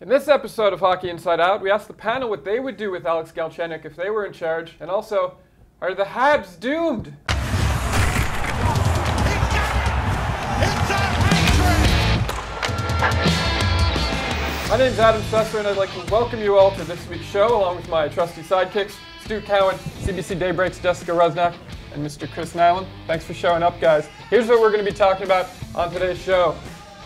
In this episode of Hockey Inside Out, we asked the panel what they would do with Alex Galchenyuk if they were in charge, and also, are the Habs doomed? My name's Adam Susser, and I'd like to welcome you all to this week's show, along with my trusty sidekicks, Stu Cowan, CBC Daybreak's Jessica Rusnak, and Mr. Chris Nilan. Thanks for showing up, guys. Here's what we're going to be talking about on today's show.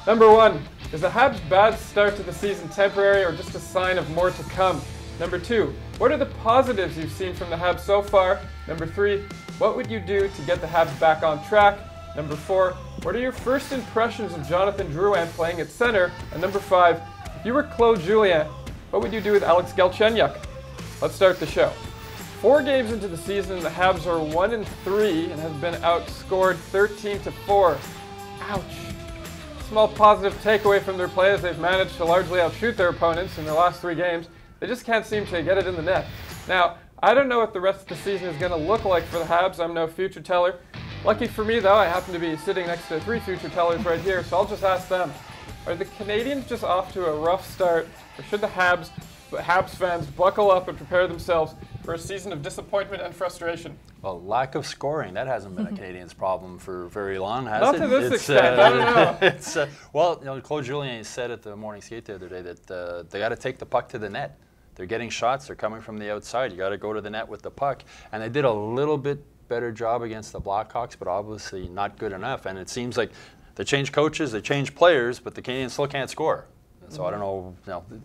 Number one, is the Habs' bad start to the season temporary or just a sign of more to come? Number two, what are the positives you've seen from the Habs so far? Number three, what would you do to get the Habs back on track? Number four, what are your first impressions of Jonathan Drouin playing at center? And number five, if you were Claude Julien, what would you do with Alex Galchenyuk? Let's start the show. 4 games into the season, the Habs are 1-3 and have been outscored 13-4. Ouch. Small positive takeaway from their play is they've managed to largely outshoot their opponents in their last 3 games. They just can't seem to get it in the net. Now, I don't know what the rest of the season is going to look like for the Habs. I'm no future teller. Lucky for me, though, I happen to be sitting next to 3 future tellers right here, so I'll just ask them. Are the Canadiens just off to a rough start, or should the Habs fans buckle up and prepare themselves for a season of disappointment and frustration? Well, lack of scoring, that hasn't been a Canadiens problem for very long, has Not it? to this extent, I don't know. Well, you know, Claude Julien said at the morning skate the other day that they got to take the puck to the net. They're getting shots, they're coming from the outside. You got to go to the net with the puck. And they did a little bit better job against the Blackhawks, but obviously not good enough. And it seems like they changed coaches, they changed players, but the Canadiens still can't score. So I don't know,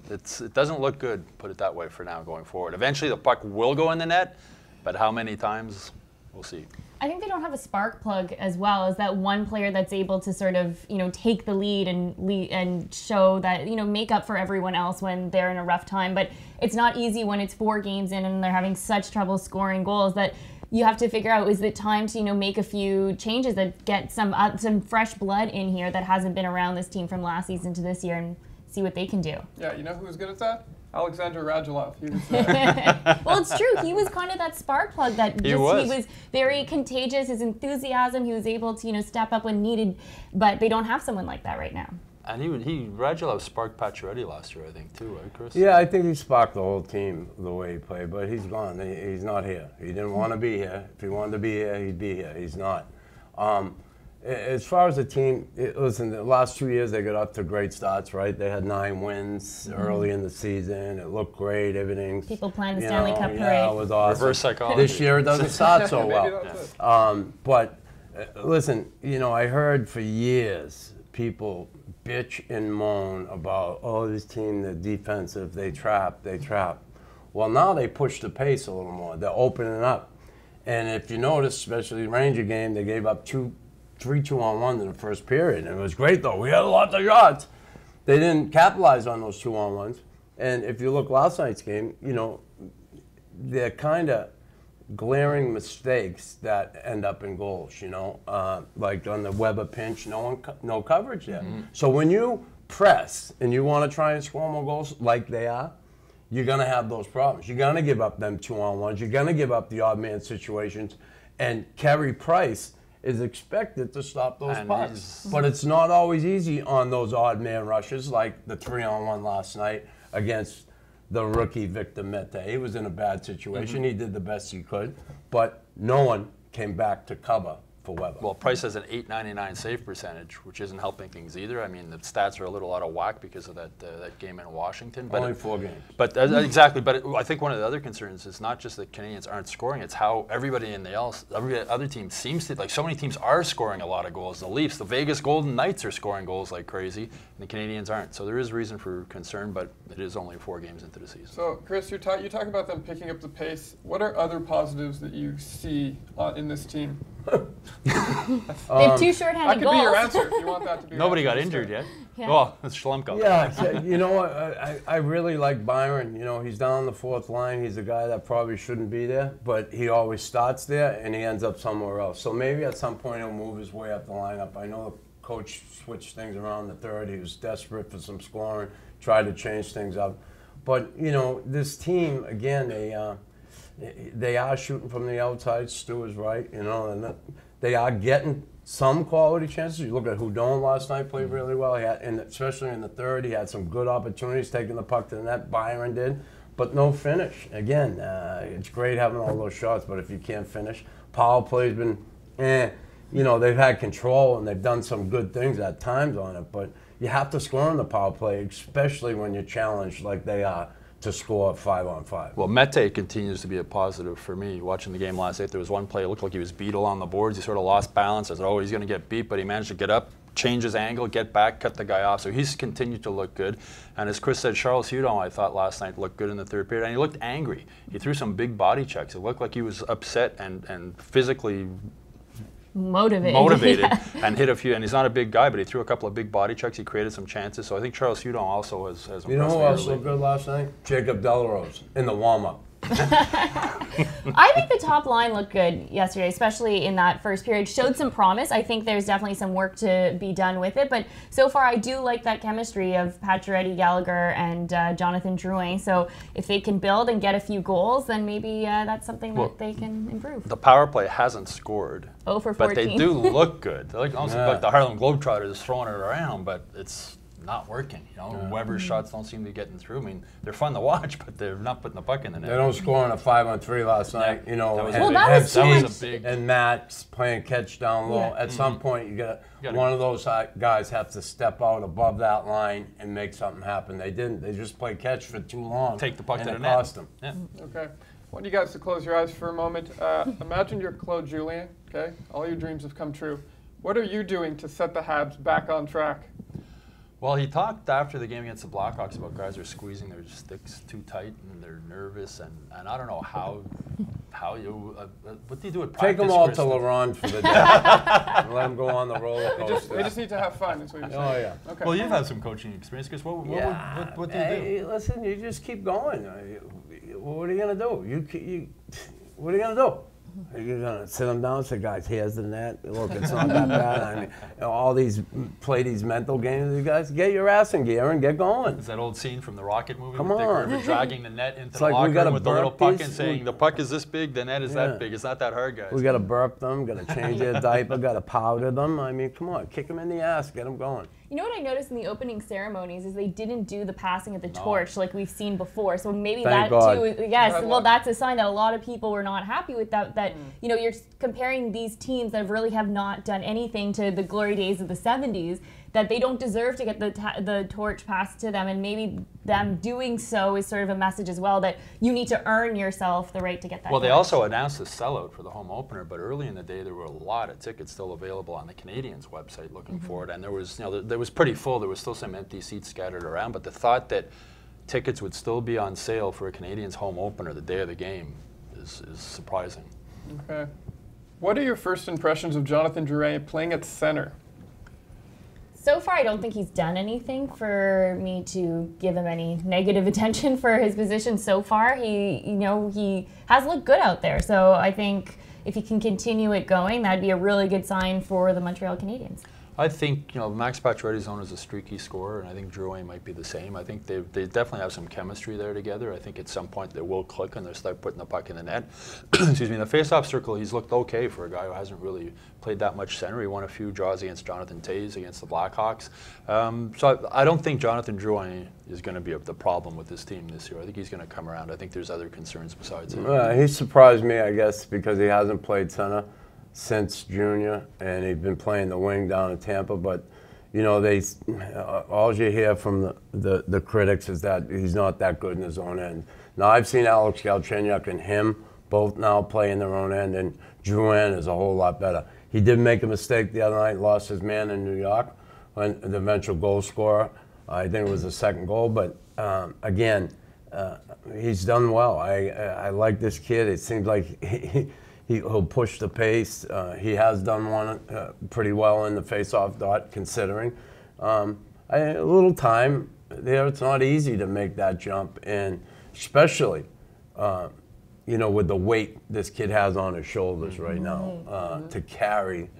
it doesn't look good, put it that way, for now going forward. Eventually the puck will go in the net, but how many times, we'll see. I think they don't have a spark plug as well as that one player that's able to sort of, take the lead and show that, make up for everyone else when they're in a rough time. But it's not easy when it's 4 games in and they're having such trouble scoring goals that you have to figure out, is it time to, make a few changes that get some fresh blood in here that hasn't been around this team from last season to this year, and see what they can do. Yeah, you know who was good at that? Alexander Radulov. He was, Well, it's true. He was kind of that spark plug that he was very contagious. His enthusiasm, he was able to, step up when needed, but they don't have someone like that right now. And Radulov sparked Pacioretty last year, I think, too, right, Chris? Yeah, I think he sparked the whole team the way he played, but he's gone. He's not here. He didn't want to be here. If he wanted to be here, he'd be here. He's not. As far as the team, listen, the last 2 years they got up to great starts, right? They had 9 wins early in the season. It looked great, everything. People planned the Stanley Cup parade. Yeah, it was awesome. Reverse psychology. This year it doesn't start so well. Yeah. But listen, I heard for years people bitch and moan about, this team, the defensive, they trap. Well, now they push the pace a little more. They're opening up. And if you notice, especially the Ranger game, they gave up 3 2-on-1s in the first period. And it was great, though. We had lots of shots. They didn't capitalize on those 2-on-1s. And if you look last night's game, they're kind of glaring mistakes that end up in goals, like on the Weber pinch, no coverage there. Mm-hmm. So when you press and you want to try and score more goals like they are, you're going to have those problems. You're going to give up them 2-on-1s. You're going to give up the odd man situations. And Carey Price is expected to stop those pucks. But it's not always easy on those odd man rushes, like the 3-on-1 last night against the rookie Victor Mete. He was in a bad situation. Mm-hmm. He did the best he could, but no one came back to cover for Weber. Well, Price has an .899 save percentage, which isn't helping things either. I mean, the stats are a little out of whack because of that game in Washington. But only 4 games. But exactly. But I think one of the other concerns is not just that Canadians aren't scoring; it's how every other team seems to. Like, so many teams are scoring a lot of goals. The Leafs, the Vegas Golden Knights are scoring goals like crazy, and the Canadians aren't. So there is reason for concern, but it is only 4 games into the season. So, Chris, you talk about them picking up the pace. What are other positives that you see in this team? They have 2 shorthanded goals. That could be your answer if you want that to be. Nobody got injured yet. Yeah. Well, it's Schlemko. Yeah, you know what? I really like Byron. He's down the 4th line. He's a guy that probably shouldn't be there, but he always starts there and he ends up somewhere else. So maybe at some point he'll move his way up the lineup. I know the coach switched things around the 3rd. He was desperate for some scoring, tried to change things up. But, this team, again, they are shooting from the outside. Stu is right, and they are getting some quality chances. You look at Hudon last night, played really well. He had, and especially in the third, he had some good opportunities taking the puck to the net. Byron did, but no finish. Again, it's great having all those shots, but if you can't finish, power play's been, you know, they've had control and they've done some good things at times on it, but you have to score on the power play, especially when you're challenged like they are to score 5-on-5. Well, Mete continues to be a positive for me. Watching the game last night, there was one play, it looked like he was beat along the boards. He sort of lost balance. I said, oh, he's going to get beat, but he managed to get up, change his angle, get back, cut the guy off. So he's continued to look good. And as Chris said, Charles Hudon, I thought last night looked good in the third period. And he looked angry. He threw some big body checks. It looked like he was upset and physically motivated Yeah. and hit a few. And he's not a big guy, but he threw a couple of big body checks. He created some chances. So I think Charles Hudon also has You know who else looked good last night? Jacob Delarose in the warm-up. I think the top line looked good yesterday, especially in that first period. Showed some promise. I think there's definitely some work to be done with it, but so far I do like that chemistry of Pacioretty, Gallagher, and Jonathan Drouin. So if they can build and get a few goals, then maybe that's something that they can improve. The power play hasn't scored, 0 for 14. but they do look good. They're like almost like the Harlem Globetrotters throwing it around, but it's not working. You know, Weber's shots don't seem to be getting through. I mean, they're fun to watch, but they're not putting the puck in the net. They don't score on a 5-on-3 last night. You know, that was a big. And Matt's playing catch down low. Yeah. At some point, you got one of those guys have to step out above that line and make something happen. They didn't. They just played catch for too long. Take the puck to the it net. cost them. Yeah. Okay. I want you guys to close your eyes for a moment. Imagine you're Claude Julien, okay? All your dreams have come true. What are you doing to set the Habs back on track? Well, he talked after the game against the Blackhawks about guys are squeezing their sticks too tight and they're nervous, and I don't know how you what do you do at practice? Take them all Chris? to LaRonde for the day. And let them go on the roller coaster. They just need to have fun, is what you're saying. Oh, yeah. Okay. Well, you've had some coaching experience, Chris. What do you do? Listen, you just keep going. What are you going to do? What are you going to do? Are you going to sit them down and say, guys, here's the net. Look, it's not that bad. I mean, all these, play these mental games. You guys get your ass in gear and get going. Is that old scene from the Rocket movie? Come with Dick on. River dragging the net into It's the like we locker gotta room with the little burp puck these- and saying, the puck is this big, the net is Yeah. that big. It's not that hard, guys. We got to burp them, got to change their diaper, got to powder them. I mean, come on, kick them in the ass, get them going. You know what I noticed in the opening ceremonies is they didn't do the passing of the torch like we've seen before. So maybe Thank that God. too. Yes, well, that's a sign that a lot of people were not happy with that. That you know, you're comparing these teams that really have not done anything to the glory days of the '70s. That they don't deserve to get the torch passed to them, and maybe them doing so is sort of a message as well that you need to earn yourself the right to get that. Well, they torch. also announced the sellout for the home opener, but early in the day there were a lot of tickets still available on the Canadiens website looking for it, and there was, you know, there was pretty full. There was still some empty seats scattered around, but the thought that tickets would still be on sale for a Canadiens home opener the day of the game is surprising. Okay. What are your first impressions of Jonathan Drouin playing at center? So far, I don't think he's done anything for me to give him any negative attention for his position so far. He has looked good out there. So I think if he can continue it going, that'd be a really good sign for the Montreal Canadiens. I think, you know, Max Pacioretty's known as a streaky scorer, and I think Drouin might be the same. I think they definitely have some chemistry there together. I think at some point they will click and they'll start putting the puck in the net. Excuse me, in the face-off circle, he's looked okay for a guy who hasn't really played that much center. He won a few draws against Jonathan Toews against the Blackhawks. So I don't think Jonathan Drouin is going to be the problem with this team this year. I think he's going to come around. I think there's other concerns besides him. He surprised me, I guess, because he hasn't played center since junior, and he's been playing the wing down in Tampa. But you know, all you hear from the critics is that he's not that good in his own end. Now I've seen Alex Galchenyuk and him both now play in their own end, and Drouin is a whole lot better. He did make a mistake the other night, lost his man in New York, when the eventual goal scorer. I think it was the second goal, but again, he's done well. I like this kid. It seems like he'll push the pace. He has done one pretty well in the face-off dot, considering. A little time there. It's not easy to make that jump, and especially, you know, with the weight this kid has on his shoulders right now to carry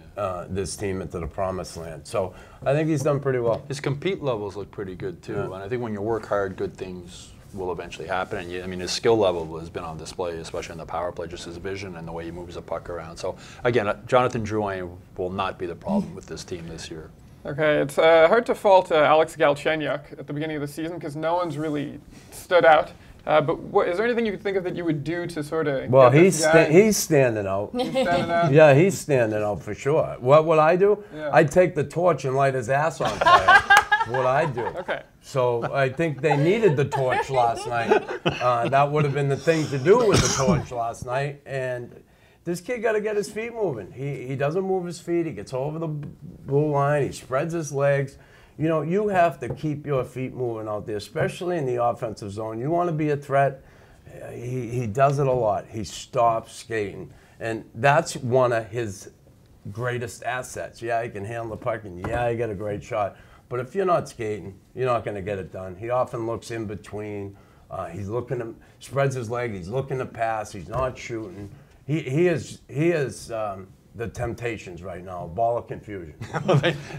this team into the promised land. So I think he's done pretty well. His compete levels look pretty good too, and I think when you work hard, good things will eventually happen. And I mean, his skill level has been on display, especially in the power play, just his vision and the way he moves the puck around. So again, Jonathan Drouin will not be the problem with this team this year. Okay, it's hard to fault Alex Galchenyuk at the beginning of the season because no one's really stood out. But is there anything you could think of that you would do to sort of? Well, get he's standing out. He's standing out. Yeah, he's standing out for sure. What would I do? Yeah. I'd take the torch and light his ass on fire. What I do. Okay. So I think they needed the torch last night. That would have been the thing to do with the torch last night. And this kid got to get his feet moving. He doesn't move his feet. He gets over the blue line. He spreads his legs. You know, you have to keep your feet moving out there, especially in the offensive zone. You want to be a threat. He does it a lot. He stops skating. And that's one of his greatest assets. Yeah, he can handle the puck, and yeah, he got a great shot. But if you're not skating, you're not going to get it done. He often looks in between. He's looking to, spreads his leg. He's looking to pass. He's not shooting. He is the temptations right now, a ball of confusion.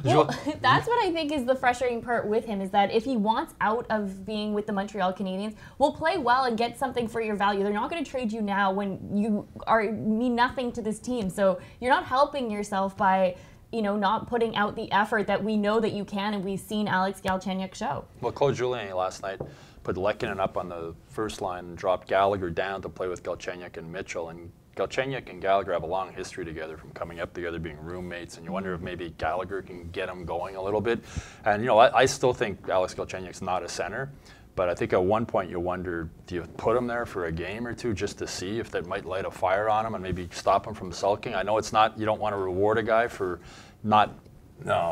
Well, that's what I think is the frustrating part with him, is that if he wants out of being with the Montreal Canadiens, will play well and get something for your value. They're not going to trade you now when you mean nothing to this team. So you're not helping yourself by, you know, not putting out the effort that we know that you can, and we've seen Alex Galchenyuk show. Well, Claude Julien last night put Lehkonen up on the first line and dropped Gallagher down to play with Galchenyuk and Mitchell. And Galchenyuk and Gallagher have a long history together from coming up together, being roommates, and you wonder if maybe Gallagher can get him going a little bit. And, you know, I still think Alex Galchenyuk's not a center, but I think at one point you wonder, do you put him there for a game or two just to see if that might light a fire on him and maybe stop him from sulking? I know it's not, you don't want to reward a guy for not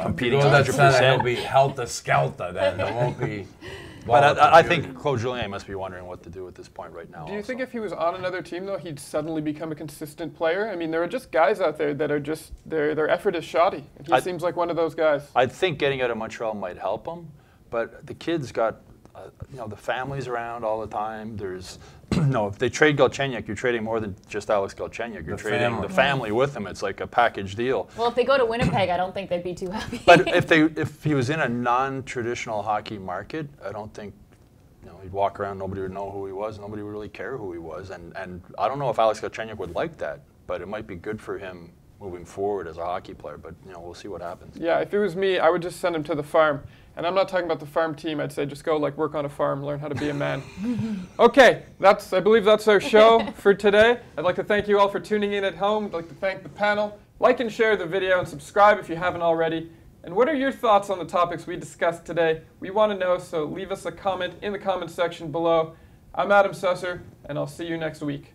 competing 100%. He'll be helter-skelter then. There won't be... But I think Claude Julien must be wondering what to do at this point right now. Do you think if he was on another team, though, he'd suddenly become a consistent player? I mean, there are just guys out there that are just, their effort is shoddy. And he seems like one of those guys. I think getting out of Montreal might help him, but the kid's got, you know, the family's around all the time. There's, no, if they trade Galchenyuk, you're trading more than just Alex Galchenyuk. You're trading the family with him. It's like a package deal. Well, if they go to Winnipeg, I don't think they'd be too happy. But if he was in a non-traditional hockey market, I don't think, you know, he'd walk around, nobody would know who he was, nobody would really care who he was. And I don't know if Alex Galchenyuk would like that, but it might be good for him moving forward as a hockey player. But, you know, we'll see what happens. Yeah, if it was me, I would just send him to the farm. And I'm not talking about the farm team. I'd say just go like work on a farm, learn how to be a man. Okay, I believe that's our show for today. I'd like to thank you all for tuning in at home. I'd like to thank the panel. Like and share the video and subscribe if you haven't already. And what are your thoughts on the topics we discussed today? We want to know, so leave us a comment in the comment section below. I'm Adam Susser, and I'll see you next week.